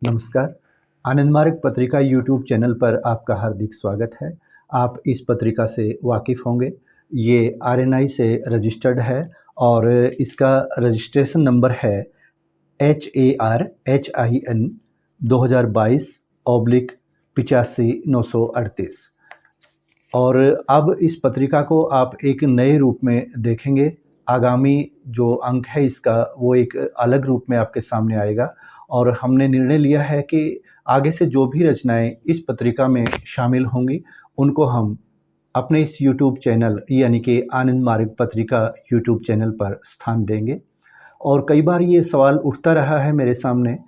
नमस्कार। आनंद मार्ग पत्रिका यूट्यूब चैनल पर आपका हार्दिक स्वागत है। आप इस पत्रिका से वाकिफ़ होंगे। ये आरएनआई से रजिस्टर्ड है और इसका रजिस्ट्रेशन नंबर है HARHIN 2022/85/938। और अब इस पत्रिका को आप एक नए रूप में देखेंगे। आगामी जो अंक है इसका वो एक अलग रूप में आपके सामने आएगा और हमने निर्णय लिया है कि आगे से जो भी रचनाएं इस पत्रिका में शामिल होंगी उनको हम अपने इस यूट्यूब चैनल यानी कि आनंद मार्ग पत्रिका यूट्यूब चैनल पर स्थान देंगे। और कई बार ये सवाल उठता रहा है मेरे सामने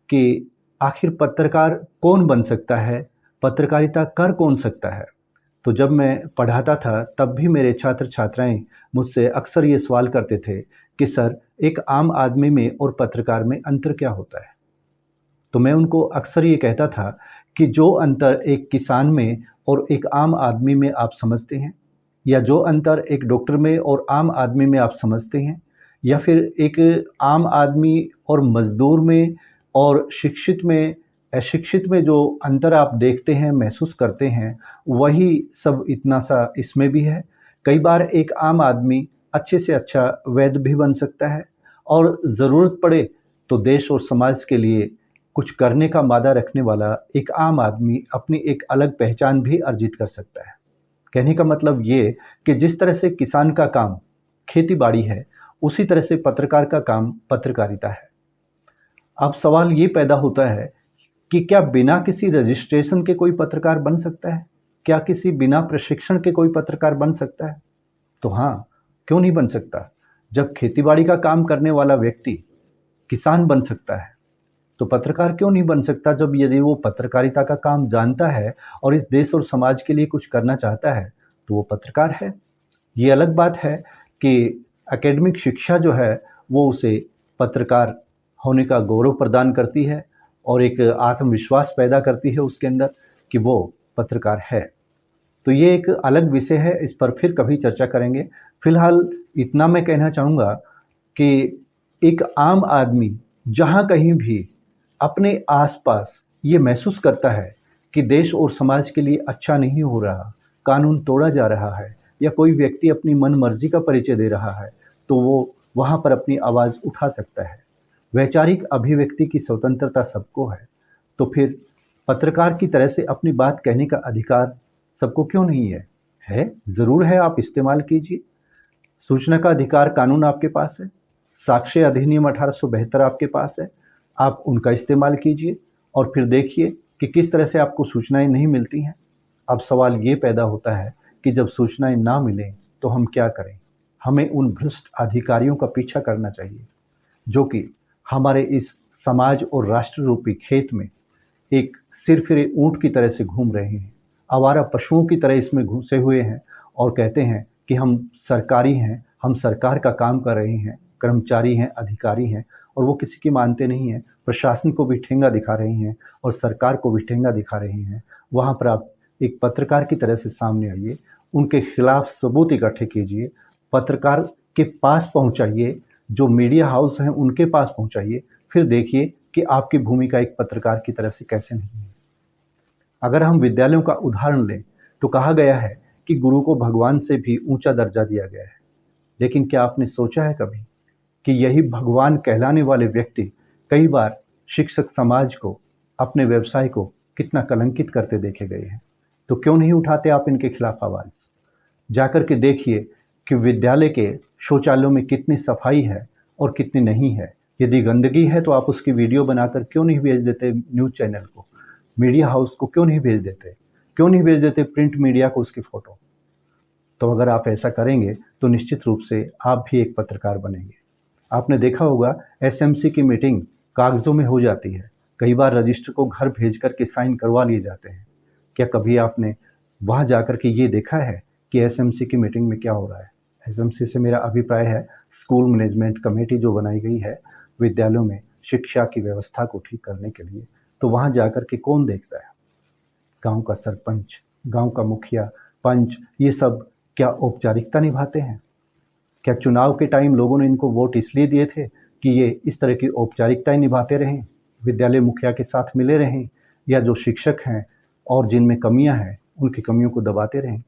कि आखिर पत्रकार कौन बन सकता है, पत्रकारिता कर कौन सकता है। तो जब मैं पढ़ाता था तब भी मेरे छात्र छात्राएं मुझसे अक्सर ये सवाल करते थे कि सर, एक आम आदमी में और पत्रकार में अंतर क्या होता है। तो मैं उनको अक्सर ये कहता था कि जो अंतर एक किसान में और एक आम आदमी में आप समझते हैं, या जो अंतर एक डॉक्टर में और आम आदमी में आप समझते हैं, या फिर एक आम आदमी और मज़दूर में और शिक्षित में अशिक्षित में जो अंतर आप देखते हैं, महसूस करते हैं, वही सब इतना सा इसमें भी है। कई बार एक आम आदमी अच्छे से अच्छा वैद्य भी बन सकता है और ज़रूरत पड़े तो देश और समाज के लिए कुछ करने का मादा रखने वाला एक आम आदमी अपनी एक अलग पहचान भी अर्जित कर सकता है। कहने का मतलब ये कि जिस तरह से किसान का काम खेती-बाड़ी है, उसी तरह से पत्रकार का काम पत्रकारिता है। अब सवाल ये पैदा होता है कि क्या बिना किसी रजिस्ट्रेशन के कोई पत्रकार बन सकता है? क्या किसी बिना प्रशिक्षण के कोई पत्रकार बन सकता है? तो हाँ, क्यों नहीं बन सकता? जब खेती-बाड़ी का काम करने वाला व्यक्ति किसान बन सकता है, तो पत्रकार क्यों नहीं बन सकता? जब यदि वो पत्रकारिता का काम जानता है और इस देश और समाज के लिए कुछ करना चाहता है, तो वो पत्रकार है। ये अलग बात है कि एकेडमिक शिक्षा जो है वो उसे पत्रकार होने का गौरव प्रदान करती है और एक आत्मविश्वास पैदा करती है उसके अंदर कि वो पत्रकार है। तो ये एक अलग विषय है, इस पर फिर कभी चर्चा करेंगे। फिलहाल इतना मैं कहना चाहूँगा कि एक आम आदमी जहाँ कहीं भी अपने आसपास ये महसूस करता है कि देश और समाज के लिए अच्छा नहीं हो रहा, कानून तोड़ा जा रहा है, या कोई व्यक्ति अपनी मनमर्जी का परिचय दे रहा है, तो वो वहाँ पर अपनी आवाज़ उठा सकता है। वैचारिक अभिव्यक्ति की स्वतंत्रता सबको है, तो फिर पत्रकार की तरह से अपनी बात कहने का अधिकार सबको क्यों नहीं है? है, ज़रूर है, आप इस्तेमाल कीजिए। सूचना का अधिकार कानून आपके पास है, साक्ष्य अधिनियम 1872 आपके पास है, आप उनका इस्तेमाल कीजिए और फिर देखिए कि किस तरह से आपको सूचनाएं नहीं मिलती हैं। अब सवाल ये पैदा होता है कि जब सूचनाएं ना मिलें तो हम क्या करें? हमें उन भ्रष्ट अधिकारियों का पीछा करना चाहिए जो कि हमारे इस समाज और राष्ट्र रूपी खेत में एक सिरफिरे ऊँट की तरह से घूम रहे हैं, आवारा पशुओं की तरह इसमें घुसे हुए हैं और कहते हैं कि हम सरकारी हैं, हम सरकार का काम कर रहे हैं, कर्मचारी हैं, अधिकारी हैं, और वो किसी की मानते नहीं हैं। प्रशासन को भी ठेंगा दिखा रहे हैं और सरकार को भी ठेंगा दिखा रहे हैं। वहाँ पर आप एक पत्रकार की तरह से सामने आइए, उनके खिलाफ सबूत इकट्ठे कीजिए, पत्रकार के पास पहुँचाइए, जो मीडिया हाउस हैं उनके पास पहुँचाइए, फिर देखिए कि आपकी भूमिका एक पत्रकार की तरह से कैसे नहीं है। अगर हम विद्यालयों का उदाहरण लें तो कहा गया है कि गुरु को भगवान से भी ऊंचा दर्जा दिया गया है, लेकिन क्या आपने सोचा है कभी कि यही भगवान कहलाने वाले व्यक्ति कई बार शिक्षक समाज को, अपने व्यवसाय को कितना कलंकित करते देखे गए हैं? तो क्यों नहीं उठाते आप इनके खिलाफ आवाज़? जाकर के देखिए कि विद्यालय के शौचालयों में कितनी सफाई है और कितनी नहीं है। यदि गंदगी है तो आप उसकी वीडियो बनाकर क्यों नहीं भेज देते न्यूज़ चैनल को, मीडिया हाउस को क्यों नहीं भेज देते, क्यों नहीं भेज देते प्रिंट मीडिया को उसकी फ़ोटो? तो अगर आप ऐसा करेंगे तो निश्चित रूप से आप भी एक पत्रकार बनेंगे। आपने देखा होगा एसएमसी की मीटिंग कागज़ों में हो जाती है, कई बार रजिस्टर को घर भेज कर के साइन करवा लिए जाते हैं। क्या कभी आपने वहाँ जाकर के ये देखा है कि एसएमसी की मीटिंग में क्या हो रहा है? एसएमसी से मेरा अभिप्राय है स्कूल मैनेजमेंट कमेटी जो बनाई गई है विद्यालयों में शिक्षा की व्यवस्था को ठीक करने के लिए। तो वहाँ जाकर के कौन देखता है? गाँव का सरपंच, गाँव का मुखिया, पंच, ये सब क्या औपचारिकता निभाते हैं? क्या चुनाव के टाइम लोगों ने इनको वोट इसलिए दिए थे कि ये इस तरह की औपचारिकताएं निभाते रहें? विद्यालय मुखिया के साथ मिले रहें या जो शिक्षक हैं और जिनमें कमियां हैं उनकी कमियों को दबाते रहें।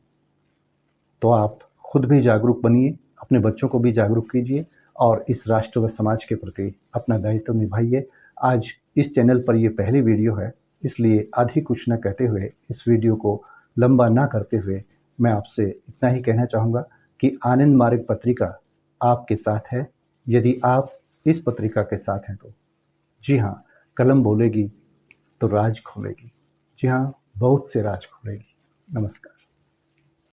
तो आप खुद भी जागरूक बनिए, अपने बच्चों को भी जागरूक कीजिए और इस राष्ट्र व समाज के प्रति अपना दायित्व निभाइए। आज इस चैनल पर ये पहली वीडियो है, इसलिए अधिक कुछ न कहते हुए, इस वीडियो को लंबा ना करते हुए मैं आपसे इतना ही कहना चाहूँगा कि आनंद मार्ग पत्रिका आपके साथ है। यदि आप इस पत्रिका के साथ हैं तो जी हाँ, कलम बोलेगी तो राज खोलेगी। जी हाँ, बहुत से राज खोलेगी। नमस्कार।